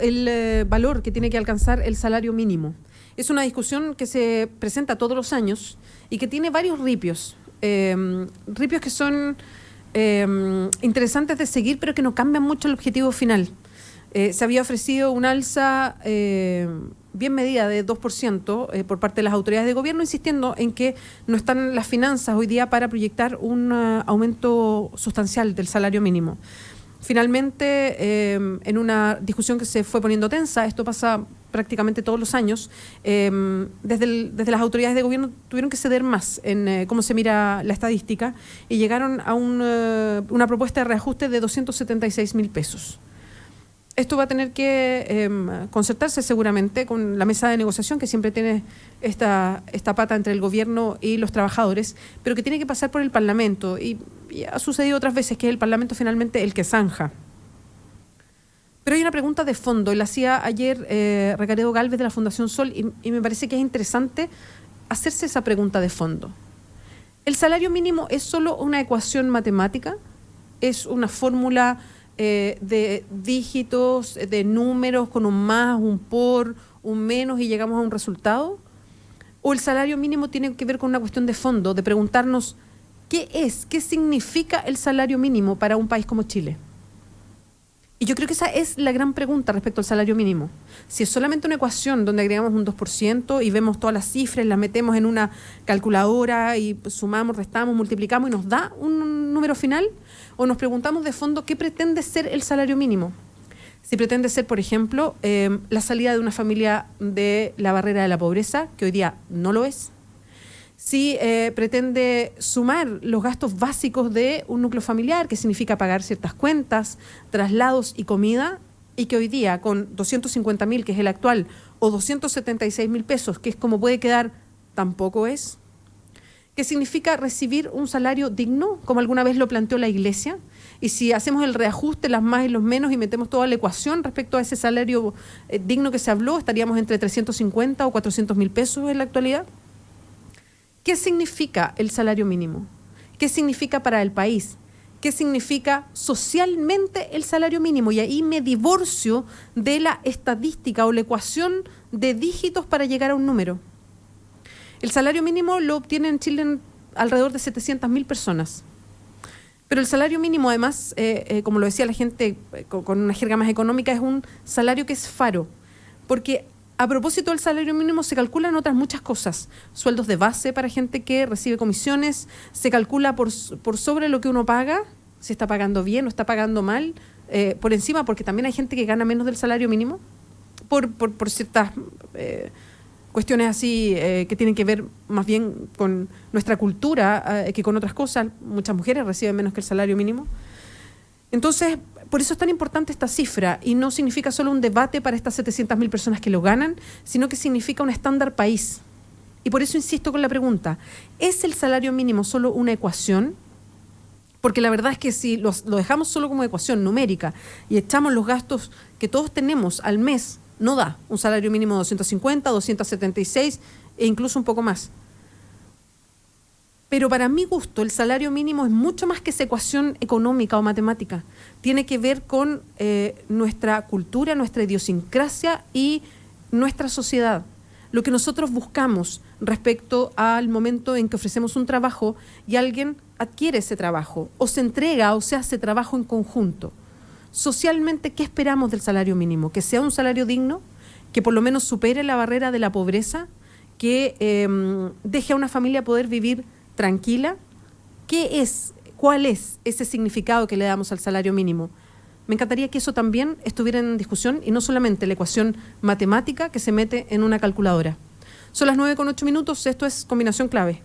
el valor que tiene que alcanzar el salario mínimo. Es una discusión que se presenta todos los años y que tiene varios ripios. Ripios que son interesantes de seguir, pero que no cambian mucho el objetivo final. Se había ofrecido un alza bien medida de 2% por parte de las autoridades de gobierno, insistiendo en que no están las finanzas hoy día para proyectar un aumento sustancial del salario mínimo. Finalmente, en una discusión que se fue poniendo tensa, esto pasa prácticamente todos los años, desde las autoridades de gobierno tuvieron que ceder más en cómo se mira la estadística y llegaron a una propuesta de reajuste de 276.000 pesos. Esto va a tener que concertarse seguramente con la mesa de negociación que siempre tiene esta pata entre el gobierno y los trabajadores, pero que tiene que pasar por el Parlamento y ha sucedido otras veces que es el Parlamento finalmente el que zanja. Pero hay una pregunta de fondo, y la hacía ayer Recaredo Gálvez de la Fundación Sol y me parece que es interesante hacerse esa pregunta de fondo. ¿El salario mínimo es solo una ecuación matemática? ¿Es una fórmula de dígitos, de números con un más, un por, un menos y llegamos a un resultado? ¿O el salario mínimo tiene que ver con una cuestión de fondo, de preguntarnos qué significa el salario mínimo para un país como Chile? Y yo creo que esa es la gran pregunta respecto al salario mínimo. Si es solamente una ecuación donde agregamos un 2% y vemos todas las cifras, las metemos en una calculadora y sumamos, restamos, multiplicamos y nos da un número final, o nos preguntamos de fondo qué pretende ser el salario mínimo. Si pretende ser, por ejemplo, la salida de una familia de la barrera de la pobreza, que hoy día no lo es. Si pretende sumar los gastos básicos de un núcleo familiar, que significa pagar ciertas cuentas, traslados y comida, y que hoy día con 250.000, que es el actual, o 276.000 pesos, que es como puede quedar, tampoco es. ¿Qué significa recibir un salario digno, como alguna vez lo planteó la Iglesia? Y si hacemos el reajuste, las más y los menos, y metemos toda la ecuación respecto a ese salario digno que se habló, estaríamos entre 350 o 400.000 pesos en la actualidad. ¿Qué significa el salario mínimo? ¿Qué significa para el país? ¿Qué significa socialmente el salario mínimo? Y ahí me divorcio de la estadística o la ecuación de dígitos para llegar a un número. El salario mínimo lo obtienen en Chile alrededor de 700.000 personas. Pero el salario mínimo, además, como lo decía la gente con una jerga más económica, es un salario que es faro. Porque a propósito del salario mínimo se calculan otras muchas cosas. Sueldos de base para gente que recibe comisiones, se calcula por sobre lo que uno paga, si está pagando bien o está pagando mal, por encima, porque también hay gente que gana menos del salario mínimo, por ciertas cuestiones así que tienen que ver más bien con nuestra cultura que con otras cosas. Muchas mujeres reciben menos que el salario mínimo. Entonces, por eso es tan importante esta cifra, y no significa solo un debate para estas 700.000 personas que lo ganan, sino que significa un estándar país. Y por eso insisto con la pregunta, ¿es el salario mínimo solo una ecuación? Porque la verdad es que si lo dejamos solo como ecuación numérica y echamos los gastos que todos tenemos al mes, no da un salario mínimo de 250, 276 e incluso un poco más. Pero para mi gusto el salario mínimo es mucho más que esa ecuación económica o matemática. Tiene que ver con nuestra cultura, nuestra idiosincrasia y nuestra sociedad. Lo que nosotros buscamos respecto al momento en que ofrecemos un trabajo y alguien adquiere ese trabajo o se entrega o se hace trabajo en conjunto. Socialmente, ¿qué esperamos del salario mínimo? Que sea un salario digno, que por lo menos supere la barrera de la pobreza, que deje a una familia poder vivir tranquila. ¿Cuál es ese significado que le damos al salario mínimo? Me encantaría que eso también estuviera en discusión y no solamente la ecuación matemática que se mete en una calculadora. Son las 9:08, esto es Combinación Clave.